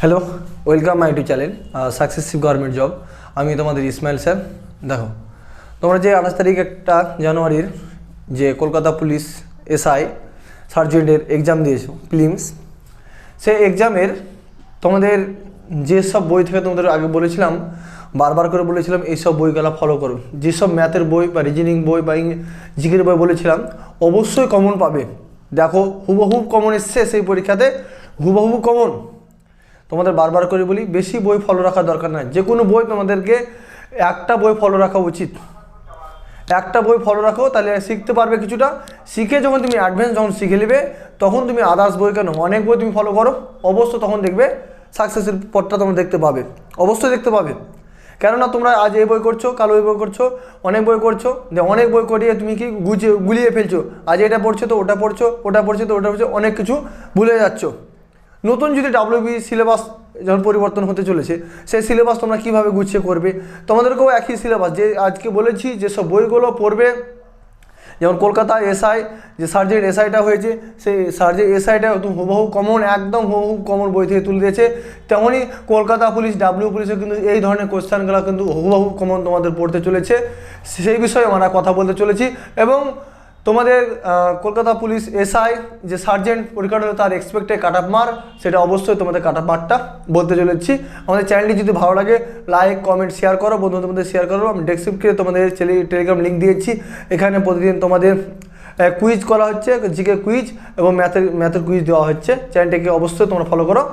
Hello, welcome my YouTube channel successive government job. আমি তোমাদের Ismail sir. দেখো, তোমরা যে 28 তারিখ একটা জানুয়ারির যে কলকাতা পুলিশ এসআই সার্জেন্টের এক্সাম দিয়েছো প্রিলিমস, সেই এক্সামের তোমাদের যেসব বই থেকে তোমাদের আগে বলেছিলাম, বারবার করে বলেছিলাম এইসব বইগুলো ফলো করো। যেসব ম্যাথের বই বা রিজনিং বই বা জিকের বই বলেছিলাম অবশ্যই কমন পাবে। দেখো, হুবহুব কমন এসছে সেই পরীক্ষাতে, হুবহু কমন। তোমাদের বারবার করে বলি, বেশি বই ফলো রাখার দরকার নাই। যে কোনো বই তোমাদেরকে একটা বই ফলো রাখা উচিত। একটা বই ফলো রাখো, তাহলে শিখতে পারবে কিছুটা। শিখে যখন তুমি অ্যাডভান্স যখন শিখে নেবে, তখন তুমি আদার্স বই কেন অনেক বই তুমি ফলো করো, অবশ্যই তখন দেখবে সাকসেসের পথটা তোমরা দেখতে পাবে, অবশ্যই দেখতে পাবে। কেননা তোমরা আজ এই বই করছো, কাল ওই বই করছো, অনেক বই করছো, যে অনেক বই করিয়ে তুমি কি গুলিয়ে ফেলছো। আজ এটা পড়ছো তো ওটা পড়ছো, ওটা পড়ছো তো ওটা পড়ছো, অনেক কিছু ভুলে যাচ্ছ। নতুন যদি ডাব্লিউবি সিলেবাস যখন পরিবর্তন হতে চলেছে, সেই সিলেবাস তোমরা কীভাবে গুছিয়ে করবে। তোমাদেরকেও একই সিলেবাস, যে আজকে বলেছি যেসব বইগুলো পড়বে, যেমন কলকাতা এসআই যে সার্জেন্ট এসআইটা হয়েছে, সেই সার্জেন্ট এসআইটা হুবহু কমন, একদম হুবহু কমন বই থেকে তুলে দিয়েছে। তেমনই কলকাতা পুলিশ ডাব্লিউ পুলিশে কিন্তু এই ধরনের কোয়েশ্চেনগুলো কিন্তু হুবহু কমন তোমাদের পড়তে চলেছে। সেই বিষয়ে আমরা কথা বলতে চলেছি। এবং তোমাদের কলকাতা পুলিশ এসআই যে সার্জেন্ট পরীক্ষাটা হলো, তার এক্সপেক্টেড কাট অফ মার্ক, সেটা অবশ্যই তোমাদের কাট অফ মার্কটা বলতে চলেছি। আমাদের চ্যানেলটি যদি ভালো লাগে লাইক কমেন্ট শেয়ার করো, বন্ধুদের মধ্যে শেয়ার করো। আমি ডেসক্রিপশনে তোমাদের টেলিগ্রাম লিঙ্ক দিয়েছি। এখানে প্রতিদিন তোমাদের কুইজ করা হচ্ছে, জিকে কুইজ এবং ম্যাথের কুইজ দেওয়া হচ্ছে। চ্যানেলটিকে অবশ্যই তোমরা ফলো করো।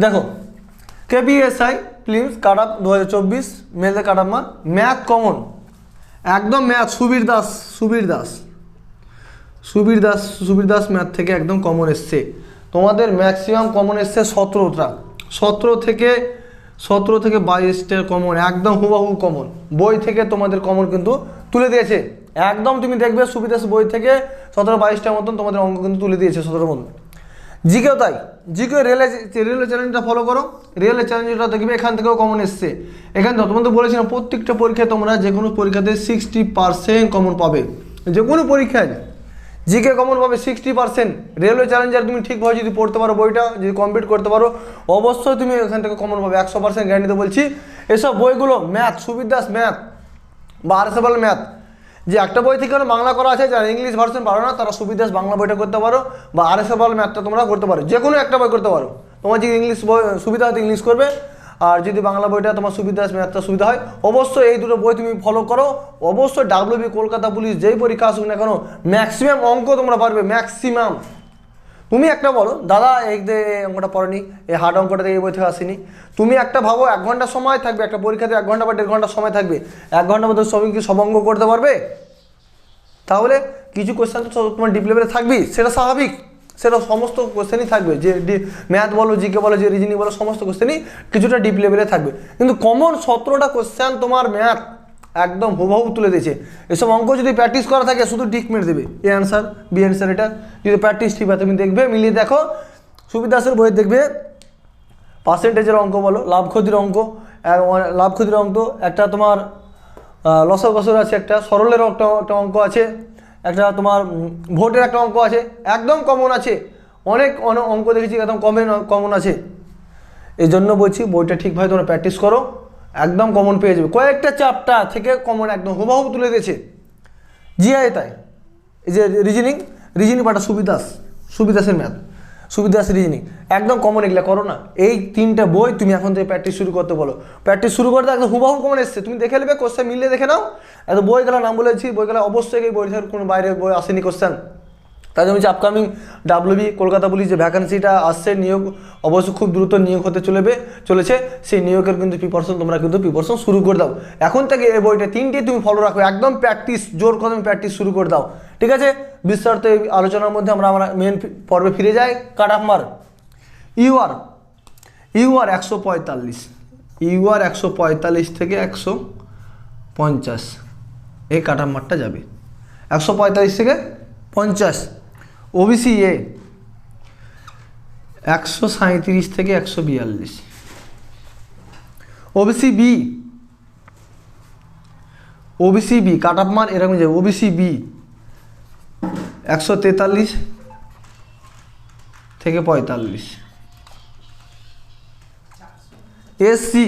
দেখো, কেপিএসআই প্রিলিমস কাট অফ 2024 মেলদের cut off mark, math common একদম, ম্যাথ সুবীর দাস ম্যাথ থেকে একদম কমন এসছে। তোমাদের ম্যাক্সিমাম কমন এসছে 17টা, 17 থেকে 22টা কমন, একদম হুবহু কমন বই থেকে তোমাদের কমন কিন্তু তুলে দিয়েছে। একদম তুমি দেখবে সুবীর দাস বই থেকে 17-22টার মতন তোমাদের অঙ্ক কিন্তু তুলে দিয়েছে, 17 মতন। জিকেও তাই, জিকে রেলের চ্যালেঞ্জটা ফলো করো, রেলের চ্যালেঞ্জটা দেখবে এখান থেকেও কমন এসছে। এখান থেকে তোমাদের বলেছিলাম প্রত্যেকটা পরীক্ষায় তোমরা যে কোনো পরীক্ষাতে 60% কমন পাবে, যে কোনো পরীক্ষায় জিকে কমন পাবে 60%। রেলওয়ে চ্যালেঞ্জার তুমি ঠিকভাবে যদি পড়তে পারো, বইটা যদি কমপ্লিট করতে পারো, অবশ্যই তুমি এখান থেকে কমন পাবে, 100% গ্যারান্টিতে বলছি। এসব বইগুলো ম্যাথ, সুবীর দাস ম্যাথ বা আরএসএফএল ম্যাথ, যে একটা বই থেকে বাংলা করা আছে, যারা ইংলিশ ভার্সন পারো না তারা সুবীর দাস বাংলা বইটা করতে পারো, বা আরএসএফএল ম্যাথটা তোমরা করতে পারো, যে কোনো একটা বই করতে পারো। তোমার যদি ইংলিশ বই সুবিধা হয় ইংলিশ করবে, আর যদি বাংলা বইটা তোমার সুবিধা হয়, ম্যাথটা সুবিধা হয়, অবশ্যই এই দুটো বই তুমি ফলো করো। অবশ্যই ডাব্লিউবি কলকাতা পুলিশ যেই পরীক্ষা আসুক না কেন, ম্যাক্সিমাম অঙ্ক তোমরা পারবে, ম্যাক্সিমাম। তুমি একটা বলো, দাদা এই অঙ্কটা পড়েনি, এই হার্ড অঙ্কটা এই বই থেকে আসেনি। তুমি একটা ভাবো, 1 ঘন্টা সময় থাকবে একটা পরীক্ষাতে, 1 ঘন্টা বা 1.5 ঘন্টা সময় থাকবে, 1 ঘন্টার মধ্যে সবই কি সব অঙ্ক করতে পারবে? তাহলে কিছু কোয়েশ্চেন তো তোমার ডিপ লেভেলে থাকবেই, সেটা স্বাভাবিক, সেটা সমস্ত কোয়েশ্চেনই থাকবে। যে ম্যাথ বলো, জিকে বলো, যে রিজনিং বলো, সমস্ত কোয়েশ্চেনই কিছুটা ডিপ লেভেলে থাকবে। কিন্তু কমন 17টা কোয়েশ্চেন তোমার ম্যাথ একদম হুবহু তুলে দিয়েছে। এসব অঙ্ক যদি প্র্যাকটিস করা থাকে, শুধু টিক মেরে দেবে, এ অ্যান্সার বি অ্যান্সার, এটা যদি প্র্যাকটিস ঠিক হয় তুমি দেখবে, মিলিয়ে দেখো। সুবীর দাসের বইয়ে দেখবে পার্সেন্টেজের অঙ্ক বলো, লাভ ক্ষতির অঙ্ক, একটা তোমার লসাগু আছে, একটা সরলের একটা অঙ্ক আছে, একটা তোমার ভোটের একটা অঙ্ক আছে, একদম কমন আছে। অনেক অঙ্ক দেখেছি একদম কমন আছে। এই জন্য বলছি বইটা ঠিকভাবে তোমরা প্র্যাকটিস করো, একদম কমন পেয়ে যাবে। কয়েকটা চ্যাপ্টার থেকে কমন একদম হুবহু তুলে দিয়েছে। জিআই তাই, এই যে রিজনিং পাটা সুবীর দাসের ম্যাথ, সুবীর দাস রিজনিং একদম কমন, এগুলো করো না। এই 3টা বই তুমি এখন থেকে প্র্যাকটিস শুরু করতে বলো, প্র্যাকটিস শুরু করতে একদম হুবহু কমন এসছে। তুমি দেখে নেবে, কোশ্চেন মিলিয়ে দেখে নাও। এত বইগুলোর নাম বলেছি, বইগুলো অবশ্যই এই বই থেকে কোনো বাইরের বই আসেনি কোশ্চেন। তাই জন্য আপকামিং ডাব্লিউবি কলকাতা পুলিশ যে ভ্যাকান্সিটা আসছে, নিয়োগ অবশ্যই খুব দ্রুত নিয়োগ হতে চলেছে। সেই নিয়োগের কিন্তু তোমরা প্রিপারেশন শুরু করে দাও এখন থেকে। এই বইটা 3টে তুমি ফলো রাখো, একদম প্র্যাকটিস, জোর কদমে প্র্যাকটিস শুরু করে দাও, ঠিক আছে? বিস্তারিত এই আলোচনার মধ্যে আমরা মেন পর্বে ফিরে যাই। Cut off mark UR 145, UR 145 থেকে 150, এই কাট অফ মার্কটা যাবে 145 থেকে 50। ওবিসি এ 137 থেকে 142, OBC B cut off mark এরকম যাবে। ওবিসি বি 143 থেকে 45, এসসি,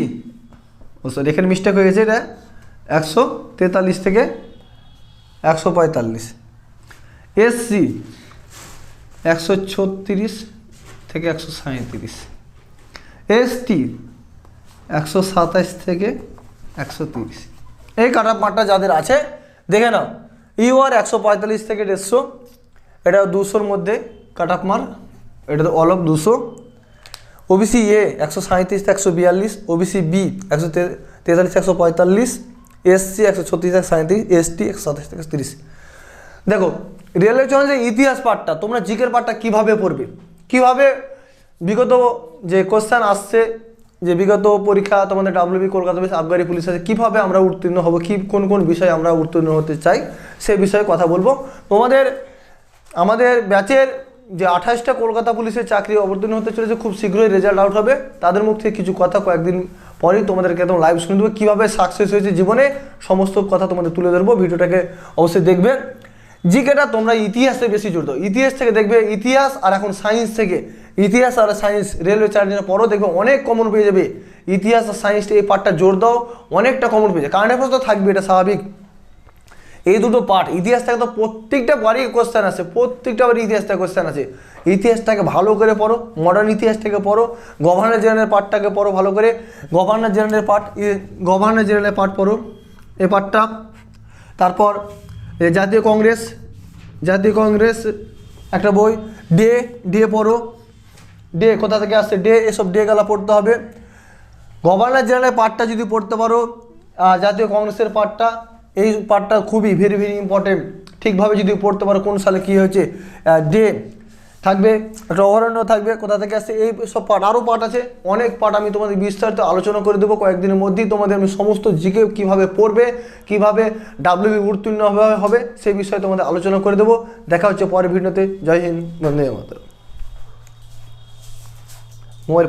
ও সরি এখানে মিস্টেক হয়ে গেছে, এটা 143 থেকে 145, এসসি 136 থেকে 137, এসটি 127 থেকে 130। এই কাট অফ মার্কটা যাদের আছে দেখে নাও। ইউআর 145 থেকে 150, এটা 200-র মধ্যে কাট অফ মার্ক, এটা তো অল অফ 200। ওবিসি এ 137 থেকে 142, ওবিসি বি 143 145, এসসি 136 137, এসটি 127 থেকে 30। দেখো রেলওয়ে চ্যালেঞ্জের ইতিহাস পার্টটা, তোমরা জিকের পার্টটা কীভাবে পড়বে, কীভাবে বিগত যে কোশ্চেন আসছে, যে বিগত পরীক্ষা তোমাদের ডাব্লিউবি কলকাতা পুলিশ আবগারি পুলিশ আছে, কীভাবে আমরা উত্তীর্ণ হব, কি কোন কোন বিষয়ে আমরা উত্তীর্ণ হতে চাই সে বিষয়ে কথা বলবো। তোমাদের আমাদের ব্যাচের যে 28টা কলকাতা পুলিশের চাকরি অবতীর্ণ হতে চলেছে, খুব শীঘ্রই রেজাল্ট আউট হবে, তাদের মুখ থেকে কিছু কথা কয়েকদিন পরেই তোমাদেরকে একদম লাইভ শুনে দেবো, কীভাবে সাকসেস হয়েছে জীবনে সমস্ত কথা তোমাদের তুলে ধরবো। ভিডিওটাকে অবশ্যই দেখবে। জিকেটা তোমরা ইতিহাসে বেশি জোর দাও, ইতিহাস থেকে দেখবে, ইতিহাস আর এখন সায়েন্স থেকে, ইতিহাস আর সায়েন্স রেলওয়ে চ্যালেঞ্জের পরও দেখবে অনেক কমন পেয়ে যাবে। ইতিহাস আর সায়েন্সটা এই পার্টটা জোর দাও, অনেকটা কমন পেয়ে যাবে। কারেন্ট অ্যাফেয়ার্স তো থাকবে, এটা স্বাভাবিক। এই দুটো পার্ট, ইতিহাস থেকে তো প্রত্যেকটা বারই কোশ্চেন আছে, প্রত্যেকটা বারই ইতিহাস থেকে কোশ্চেন আছে। ইতিহাসটাকে ভালো করে পড়ো, মডার্ন ইতিহাসটাকে পড়ো, গভর্নর জেনারেল পার্টটাকে পড়ো ভালো করে, গভর্নর জেনারেলের পার্ট পড়ো এই পার্টটা। তারপর জাতীয় কংগ্রেস একটা বই, ডে পড়ো, ডে কোথা থেকে আসছে, ডে, এসব ডে গেলা পড়তে হবে। গভর্নর জেনারেলের পার্টটা যদি পড়তে পারো, জাতীয় কংগ্রেসের পার্টটা, এই পার্টটা খুবই ভেরি ভেরি ইম্পর্টেন্ট, ঠিকভাবে যদি পড়তে পারো কোন সালে কী হয়েছে, ডে থাকবে, একটা অভয়ারণ্য থাকবে, কোথা থেকে আসছে, এই সব পার্ট, আরও পার্ট আছে, অনেক পার্ট আমি তোমাদের বিস্তারিত আলোচনা করে দেবো কয়েকদিনের মধ্যেই। তোমাদের আমি সমস্ত জিকে কীভাবে পড়বে, কীভাবে ডাব্লিউবি উত্তীর্ণ হবে সেই বিষয়ে তোমাদের আলোচনা করে দেবো। দেখা হচ্ছে পরের ভিডিওতে। জয় হিন্দ, বন্দে মাতরম। মোবাইল